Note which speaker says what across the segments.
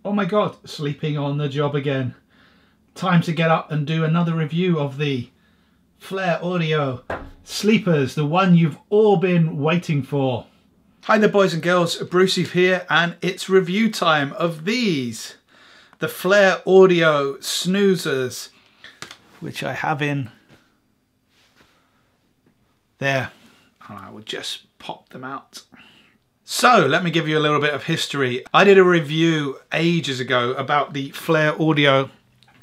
Speaker 1: Oh my god, sleeping on the job again. Time to get up and do another review of the Flare Audio Sleepers, the one you've all been waiting for. Hi there boys and girls, Brucey here, and it's review time of these. The Flare Audio Snoozers, which I have in there. And I will just pop them out. So let me give you a little bit of history. I did a review ages ago about the Flare Audio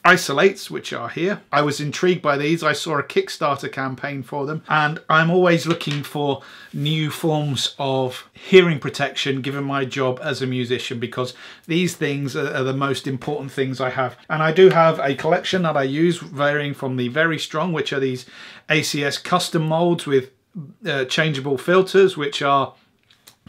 Speaker 1: isolates, which are here. I was intrigued by these. I saw a Kickstarter campaign for them, and I'm always looking for new forms of hearing protection given my job as a musician, because these things are the most important things I have. And I do have a collection that I use, varying from the very strong, which are these ACS custom molds with changeable filters, which are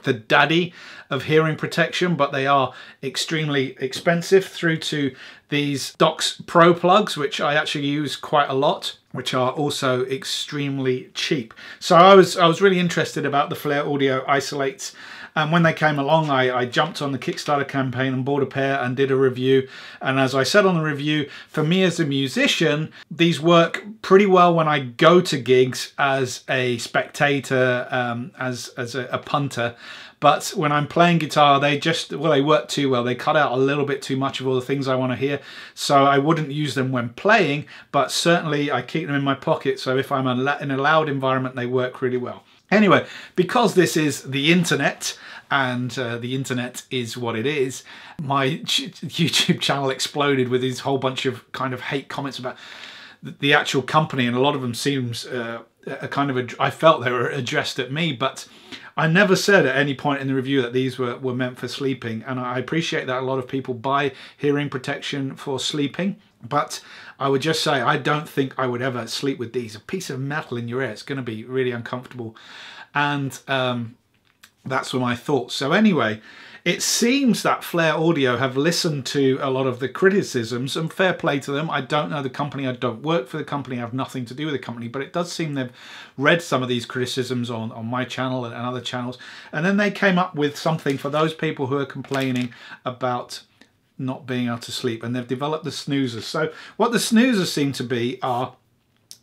Speaker 1: the daddy of hearing protection, but they are extremely expensive, through to these Docs Pro plugs, which I actually use quite a lot, which are also extremely cheap. So I was really interested about the Flare Audio isolates, and when they came along I jumped on the Kickstarter campaign and bought a pair and did a review. And as I said on the review, for me as a musician, these work pretty well when I go to gigs as a spectator, as a punter. But when I'm playing guitar, they work too well. They cut out a little bit too much of all the things I want to hear. So I wouldn't use them when playing, but certainly I keep them in my pocket. So if I'm in a loud environment, they work really well. Anyway, because this is the internet, and the internet is what it is, my YouTube channel exploded with this whole bunch of kind of hate comments about the actual company, and a lot of them seems I felt they were addressed at me, but I never said at any point in the review that these were meant for sleeping. And I appreciate that a lot of people buy hearing protection for sleeping, but I would just say I don't think I would ever sleep with these. A piece of metal in your ear, it's going to be really uncomfortable. And that's were my thoughts. So anyway, it seems that Flare Audio have listened to a lot of the criticisms, and fair play to them. I don't know the company, I don't work for the company, I have nothing to do with the company, but it does seem they've read some of these criticisms on my channel and other channels, and then they came up with something for those people who are complaining about not being able to sleep, and they've developed the Snoozers. So what the Snoozers seem to be are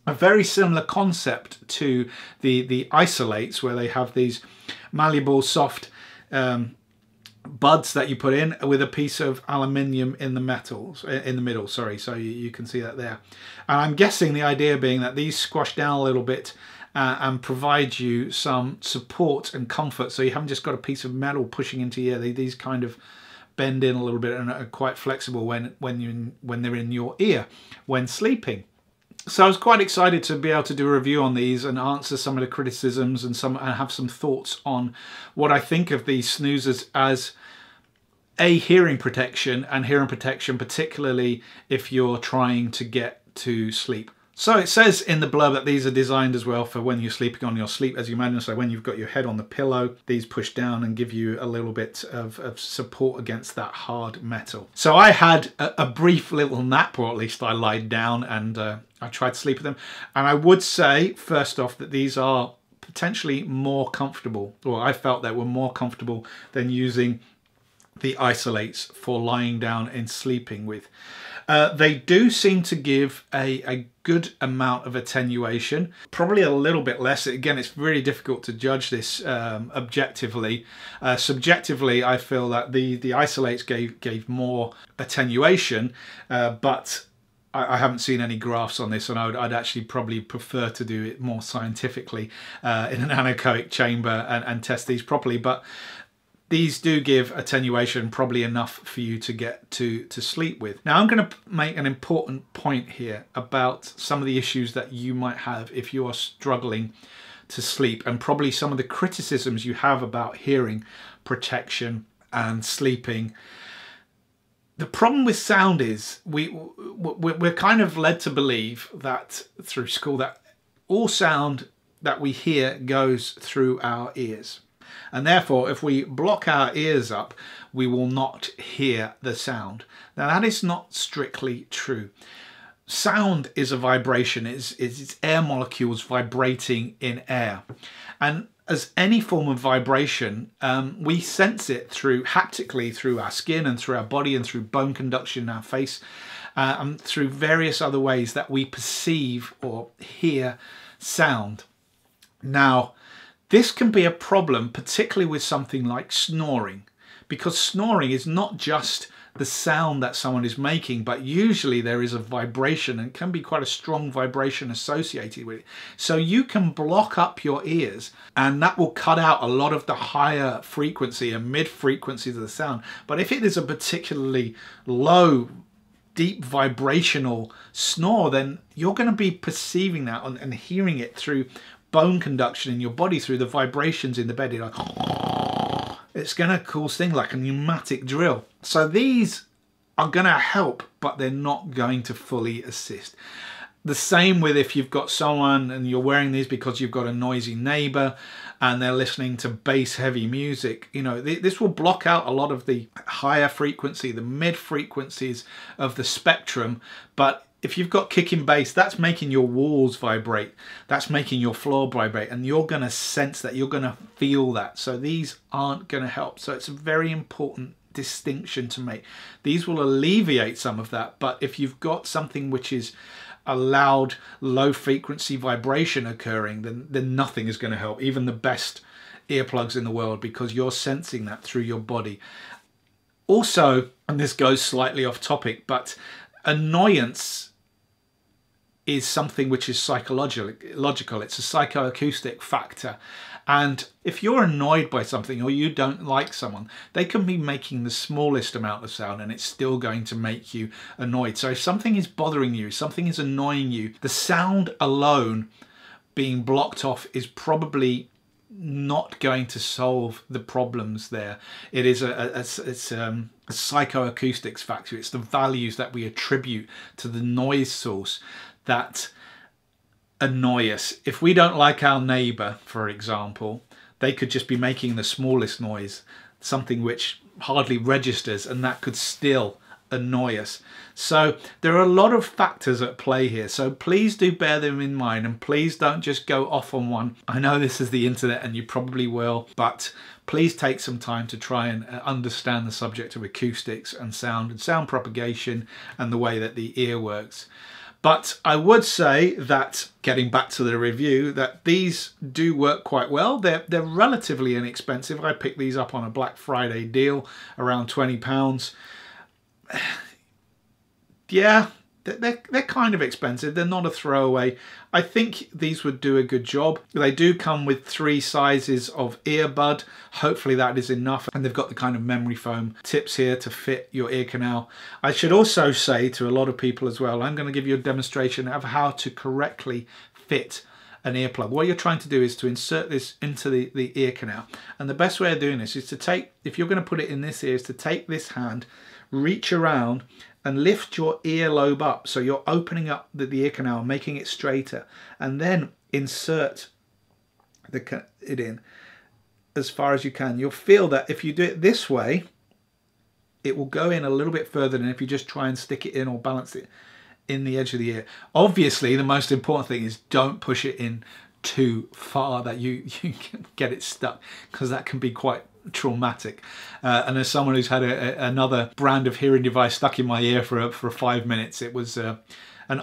Speaker 1: a very similar concept to the isolates, where they have these malleable, soft buds that you put in with a piece of aluminium in the middle, sorry, so you can see that there. And I'm guessing the idea being that these squash down a little bit and provide you some support and comfort, so you haven't just got a piece of metal pushing into your ear. These kind of bend in a little bit and are quite flexible when they're in your ear when sleeping. So I was quite excited to be able to do a review on these and answer some of the criticisms and have some thoughts on what I think of these Snoozers as a hearing protection, and hearing protection particularly if you're trying to get to sleep. So it says in the blurb that these are designed as well for when you're sleeping on your sleep, as you imagine. So when you've got your head on the pillow, these push down and give you a little bit of support against that hard metal. So I had a brief little nap, or at least I lied down and I tried to sleep with them. And I would say, first off, that these are potentially more comfortable, or I felt they were more comfortable than using the isolates for lying down and sleeping with. They do seem to give a good amount of attenuation, probably a little bit less. Again, it's really difficult to judge this objectively. Subjectively, I feel that the isolates gave more attenuation, but I haven't seen any graphs on this, and I'd actually probably prefer to do it more scientifically in an anechoic chamber and test these properly. But these do give attenuation, probably enough for you to get to sleep with. Now I'm going to make an important point here about some of the issues that you might have if you are struggling to sleep, and probably some of the criticisms you have about hearing protection and sleeping. The problem with sound is we're kind of led to believe that through school that all sound that we hear goes through our ears. And therefore, if we block our ears up, we will not hear the sound. Now, that is not strictly true. Sound is a vibration. It's air molecules vibrating in air. And as any form of vibration, we sense it through haptically through our skin and through our body and through bone conduction in our face, and through various other ways that we perceive or hear sound. Now, this can be a problem, particularly with something like snoring, because snoring is not just the sound that someone is making, but usually there is a vibration, and can be quite a strong vibration associated with it. So you can block up your ears, and that will cut out a lot of the higher frequency and mid frequencies of the sound. But if it is a particularly low, deep vibrational snore, then you're going to be perceiving that and hearing it through bone conduction in your body, through the vibrations in the bed. You're like, it's going to cause things like a pneumatic drill. So these are going to help, but they're not going to fully assist. The same with if you've got someone and you're wearing these because you've got a noisy neighbor and they're listening to bass heavy music. You know, this will block out a lot of the higher frequency, the mid frequencies of the spectrum. But if you've got kicking bass, that's making your walls vibrate, that's making your floor vibrate, and you're going to sense that, you're going to feel that. So these aren't going to help. So it's a very important distinction to make. These will alleviate some of that, but if you've got something which is a loud, low frequency vibration occurring, then nothing is going to help, even the best earplugs in the world, because you're sensing that through your body. Also, and this goes slightly off topic, but annoyance is something which is psychological. It's a psychoacoustic factor. And if you're annoyed by something or you don't like someone, they can be making the smallest amount of sound and it's still going to make you annoyed. So if something is bothering you, something is annoying you, the sound alone being blocked off is probably not going to solve the problems there. It is a psychoacoustics factor. It's the values that we attribute to the noise source that annoy us. If we don't like our neighbor, for example, they could just be making the smallest noise, something which hardly registers, and that could still annoy us. So there are a lot of factors at play here, so please do bear them in mind, and please don't just go off on one. I know this is the internet and you probably will, but please take some time to try and understand the subject of acoustics and sound propagation and the way that the ear works. But I would say that, getting back to the review, that these do work quite well. They're relatively inexpensive. I picked these up on a Black Friday deal, around £20. Yeah, they're kind of expensive. They're not a throwaway. I think these would do a good job. They do come with 3 sizes of earbud. Hopefully that is enough. And they've got the kind of memory foam tips here to fit your ear canal. I should also say to a lot of people as well, I'm going to give you a demonstration of how to correctly fit an earplug. What you're trying to do is to insert this into the ear canal. And the best way of doing this is to take, if you're going to put it in this ear, is to take this hand, reach around and lift your earlobe up, so you're opening up the ear canal, making it straighter, and then insert it in as far as you can. You'll feel that if you do it this way, it will go in a little bit further than if you just try and stick it in or balance it in the edge of the ear. Obviously, the most important thing is don't push it in too far that you can get it stuck, because that can be quite traumatic. And as someone who's had another brand of hearing device stuck in my ear for 5 minutes, it was an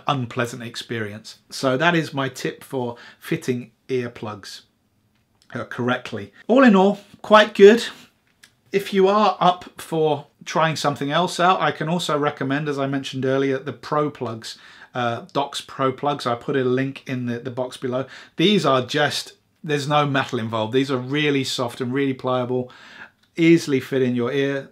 Speaker 1: unpleasant experience. So that is my tip for fitting earplugs correctly. All in all, quite good. If you are up for trying something else out, I can also recommend, as I mentioned earlier, the Pro Plugs, Doc's Pro Plugs. I put a link in the box below. These are just, there's no metal involved. These are really soft and really pliable, easily fit in your ear.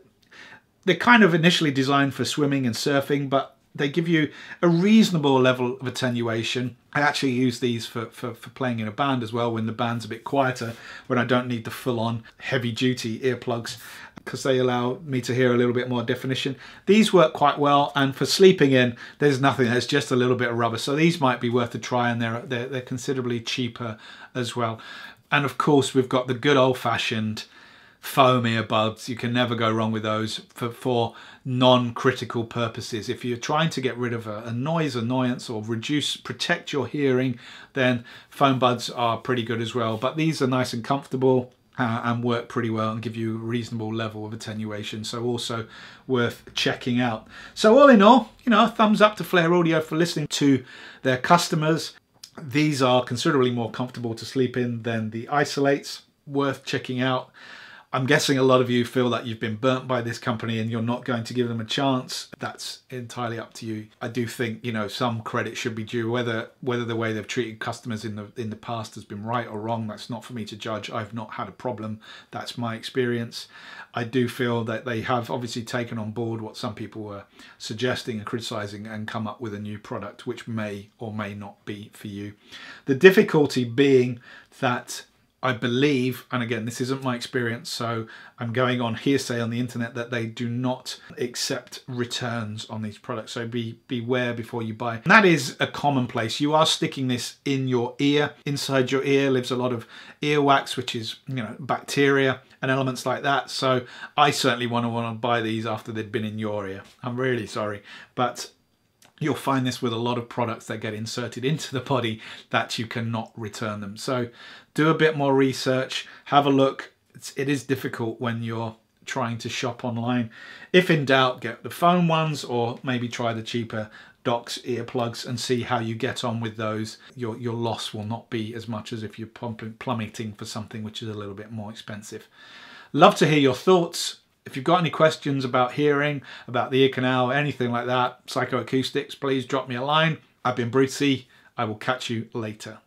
Speaker 1: They're kind of initially designed for swimming and surfing, but they give you a reasonable level of attenuation. I actually use these for playing in a band as well, when the band's a bit quieter, when I don't need the full-on heavy-duty earplugs, because they allow me to hear a little bit more definition. These work quite well, and for sleeping in, there's nothing, there's just a little bit of rubber. So these might be worth a try, and they're considerably cheaper as well. And of course, we've got the good old-fashioned foam earbuds. You can never go wrong with those for non-critical purposes. If you're trying to get rid of a noise annoyance or protect your hearing, then foam buds are pretty good as well. But these are nice and comfortable and work pretty well and give you a reasonable level of attenuation, so also worth checking out. So all in all, you know, thumbs up to Flare Audio for listening to their customers. These are considerably more comfortable to sleep in than the Isolates. Worth checking out. I'm guessing a lot of you feel that you've been burnt by this company and you're not going to give them a chance. That's entirely up to you. I do think, you know, some credit should be due. Whether the way they've treated customers in the past has been right or wrong, that's not for me to judge. I've not had a problem. That's my experience. I do feel that they have obviously taken on board what some people were suggesting and criticizing and come up with a new product which may or may not be for you. The difficulty being that I believe, and again, this isn't my experience, so I'm going on hearsay on the internet, that they do not accept returns on these products. So beware before you buy. And that is a commonplace. You are sticking this in your ear. Inside your ear lives a lot of earwax, which is, you know, bacteria and elements like that. So I certainly want to buy these after they'd been in your ear. I'm really sorry, but you'll find this with a lot of products that get inserted into the body that you cannot return them. So do a bit more research, have a look. It is difficult when you're trying to shop online. If in doubt, get the foam ones or maybe try the cheaper Docs earplugs and see how you get on with those. Your loss will not be as much as if you're plummeting for something which is a little bit more expensive. Love to hear your thoughts. If you've got any questions about hearing, about the ear canal, anything like that, psychoacoustics, please drop me a line. I've been Brucey. I will catch you later.